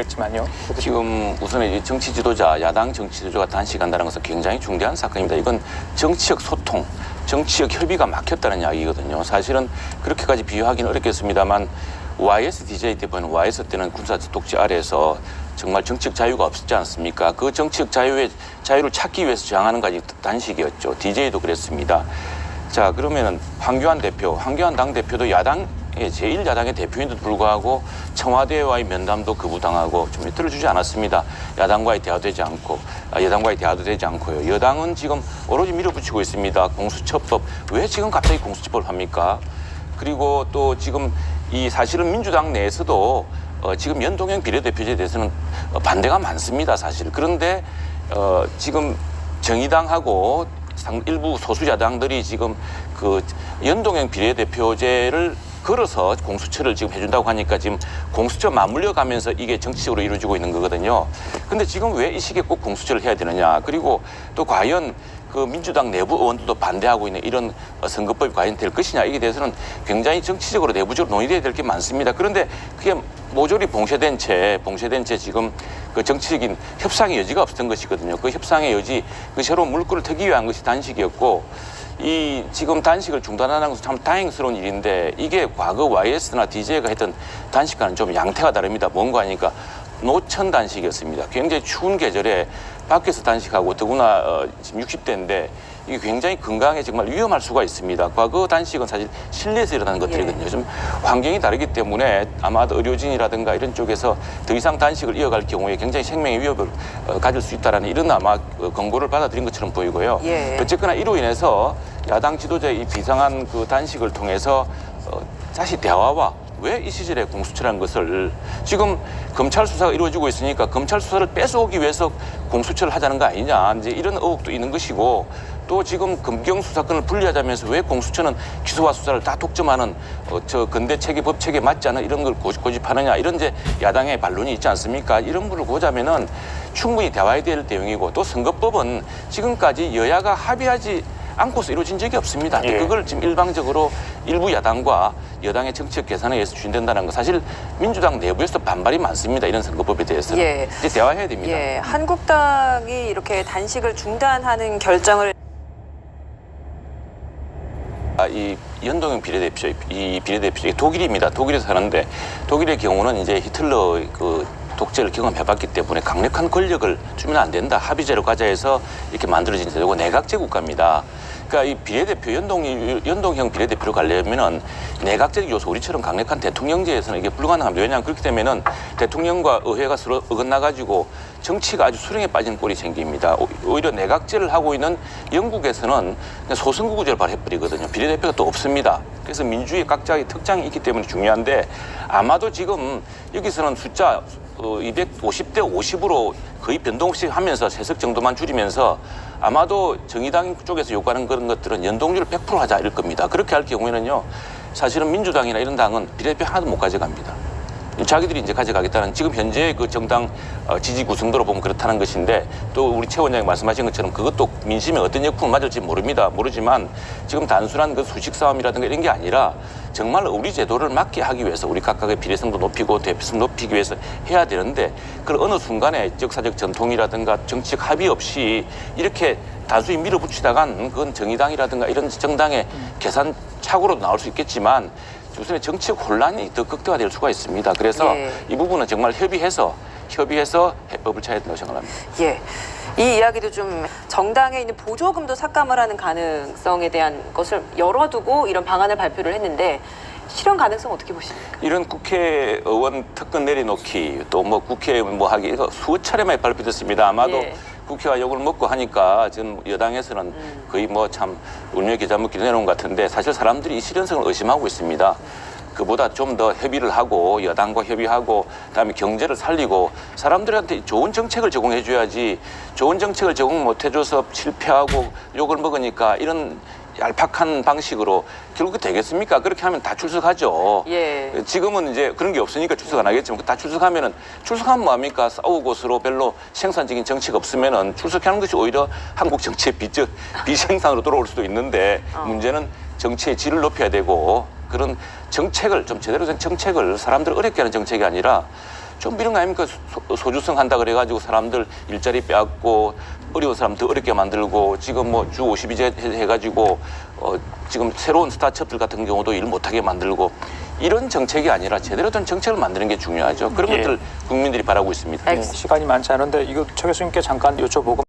있겠지만요. 지금 우선 이 정치 지도자, 야당 정치 지도자가 단식한다는 것은 굉장히 중대한 사건입니다. 이건 정치적 소통, 정치적 협의가 막혔다는 이야기거든요. 사실은 그렇게까지 비유하기는 어렵겠습니다만 YSDJ 때 보면 YS 때는 군사 독재 아래에서 정말 정치적 자유가 없었지 않습니까? 그 정치적 자유를 찾기 위해서 저항하는 것이 단식이었죠. DJ도 그랬습니다. 자, 그러면은 황교안 당대표도 야당의 제1야당의 대표인데도 불구하고 청와대와의 면담도 거부당하고 좀 밑들어 주지 않았습니다. 여당과의 대화도 되지 않고요. 여당은 지금 오로지 밀어붙이고 있습니다. 공수처법. 왜 지금 갑자기 공수처법을 합니까? 그리고 또 지금 이 사실은 민주당 내에서도 지금 연동형 비례대표제에 대해서는 반대가 많습니다, 사실. 그런데 지금 정의당하고 일부 소수야당들이 지금 그 연동형 비례대표제를 걸어서 공수처를 지금 해준다고 하니까 지금 공수처 맞물려 가면서 이게 정치적으로 이루어지고 있는 거거든요. 근데 지금 왜 이 시기에 꼭 공수처를 해야 되느냐. 그리고 또 과연 그 민주당 내부 의원들도 반대하고 있는 이런 선거법이 과연 될 것이냐. 이게 대해서는 굉장히 정치적으로 내부적으로 논의돼야 될 게 많습니다. 그런데 그게 모조리 봉쇄된 채 지금 그 정치적인 협상의 여지가 없었던 것이거든요. 그 협상의 여지, 그 새로운 물꼬를 트기 위한 것이 단식이었고 이 지금 단식을 중단하는 것은 참 다행스러운 일인데 이게 과거 YS나 DJ가 했던 단식과는 좀 양태가 다릅니다. 뭔가 하니까 노천 단식이었습니다. 굉장히 추운 계절에 밖에서 단식하고 더구나 지금 60대인데 이게 굉장히 건강에 정말 위험할 수가 있습니다. 과거 단식은 사실 실내에서 일어나는 것들이거든요. 좀 환경이 다르기 때문에 아마도 의료진이라든가 이런 쪽에서 더 이상 단식을 이어갈 경우에 굉장히 생명의 위협을 가질 수 있다라는 이런 아마 권고를 받아들인 것처럼 보이고요. 어쨌거나 이로 인해서 야당 지도자의 이 비상한 그 단식을 통해서 다시 대화와 왜 이 시절에 공수처라는 것을 지금 검찰 수사가 이루어지고 있으니까 검찰 수사를 뺏어오기 위해서 공수처를 하자는 거 아니냐 이제 이런 의혹도 있는 것이고 또 지금 검경 수사권을 분리하자면서 왜 공수처는 기소와 수사를 다 독점하는 저 근대 체계 법 체계에 맞지 않은 이런 걸 고집하느냐 이런 이제 야당의 반론이 있지 않습니까? 이런 부분을 보자면은 충분히 대화해야 될 내용이고 또 선거법은 지금까지 여야가 합의하지 않고서 이루어진 적이 없습니다. 그걸 지금 일방적으로 일부 야당과 여당의 정치적 계산에 의해서 추진된다는 거 사실 민주당 내부에서 반발이 많습니다. 이런 선거법에 대해서는. 이제 대화해야 됩니다. 한국당이 이렇게 단식을 중단하는 결정을 이 연동형 비례대표, 이 비례대표가 독일입니다. 독일에서 사는데 독일의 경우는 이제 히틀러 그 독재를 경험해봤기 때문에 강력한 권력을 주면 안 된다. 합의제로 가자 해서 이렇게 만들어진 제도고 내각제 국가입니다. 그러니까 이 비례대표, 연동형 비례대표로 가려면은 내각적 요소, 우리처럼 강력한 대통령제에서는 이게 불가능합니다. 왜냐하면 그렇게 되면은 대통령과 의회가 서로 어긋나가지고 정치가 아주 수렁에 빠지는 꼴이 생깁니다. 오히려 내각제를 하고 있는 영국에서는 그냥 소선거구제를 발해버리거든요. 비례대표가 또 없습니다. 그래서 민주주의 각자의 특장이 있기 때문에 중요한데 아마도 지금 여기서는 숫자 250대 50으로 거의 변동 없이 하면서 3석 정도만 줄이면서 아마도 정의당 쪽에서 요구하는 그런 것들은 연동률을 100% 하자 이럴 겁니다. 그렇게 할 경우에는요. 사실은 민주당이나 이런 당은 비례대표 하나도 못 가져갑니다. 자기들이 이제 가져가겠다는 지금 현재 그 정당 지지 구성도로 보면 그렇다는 것인데 또 우리 최 원장이 말씀하신 것처럼 그것도 민심에 어떤 역풍을 맞을지 모르지만 지금 단순한 그 수직 싸움이라든가 이런 게 아니라 정말 우리 제도를 맞게 하기 위해서 우리 각각의 비례성도 높이고 대표성 높이기 위해서 해야 되는데 그 어느 순간에 역사적 전통이라든가 정치적 합의 없이 이렇게 단순히 밀어붙이다간 그건 정의당이라든가 이런 정당의 계산 착오로 나올 수 있겠지만 우선의 정치적 혼란이 더 극대화될 수가 있습니다. 그래서 이 부분은 정말 협의해서 해법을 찾아야 된다고 생각합니다. 이 이야기도 좀 정당에 있는 보조금도 삭감을 하는 가능성에 대한 것을 열어두고 이런 방안을 발표를 했는데 실현 가능성 어떻게 보십니까? 이런 국회의원 특권 내려놓기 또 뭐 국회 뭐 하기 이거 수차례만 발표됐습니다. 아마도 국회가 욕을 먹고 하니까 지금 여당에서는 거의 뭐 참 운명 계좌 먹기 내놓은 것 같은데 사실 사람들이 이 실현성을 의심하고 있습니다. 그보다 좀 더 협의를 하고 여당과 협의하고 그다음에 경제를 살리고 사람들한테 좋은 정책을 제공해 줘야지 좋은 정책을 제공 못 해줘서 실패하고 욕을 먹으니까 이런 얄팍한 방식으로 결국 되겠습니까? 그렇게 하면 다 출석하죠. 지금은 이제 그런 게 없으니까 출석 안 하겠지만 다 출석하면 뭐합니까? 싸우고 서로 별로 생산적인 정치가 없으면은 출석하는 것이 오히려 한국 정치의 비생산으로 돌아올 수도 있는데 문제는 정치의 질을 높여야 되고 그런 정책을 좀 제대로 된 정책을 사람들을 어렵게 하는 정책이 아니라 좀 이런 거 아닙니까? 소주성 한다 그래가지고 사람들 일자리 빼앗고 어려운 사람 더 어렵게 만들고 지금 뭐 주 52제 해가지고 지금 새로운 스타트업들 같은 경우도 일 못하게 만들고 이런 정책이 아니라 제대로 된 정책을 만드는 게 중요하죠. 그런 예. 것들 국민들이 바라고 있습니다. 알겠습니다. 시간이 많지 않은데 이거 최 교수님께 잠깐 여쭤보고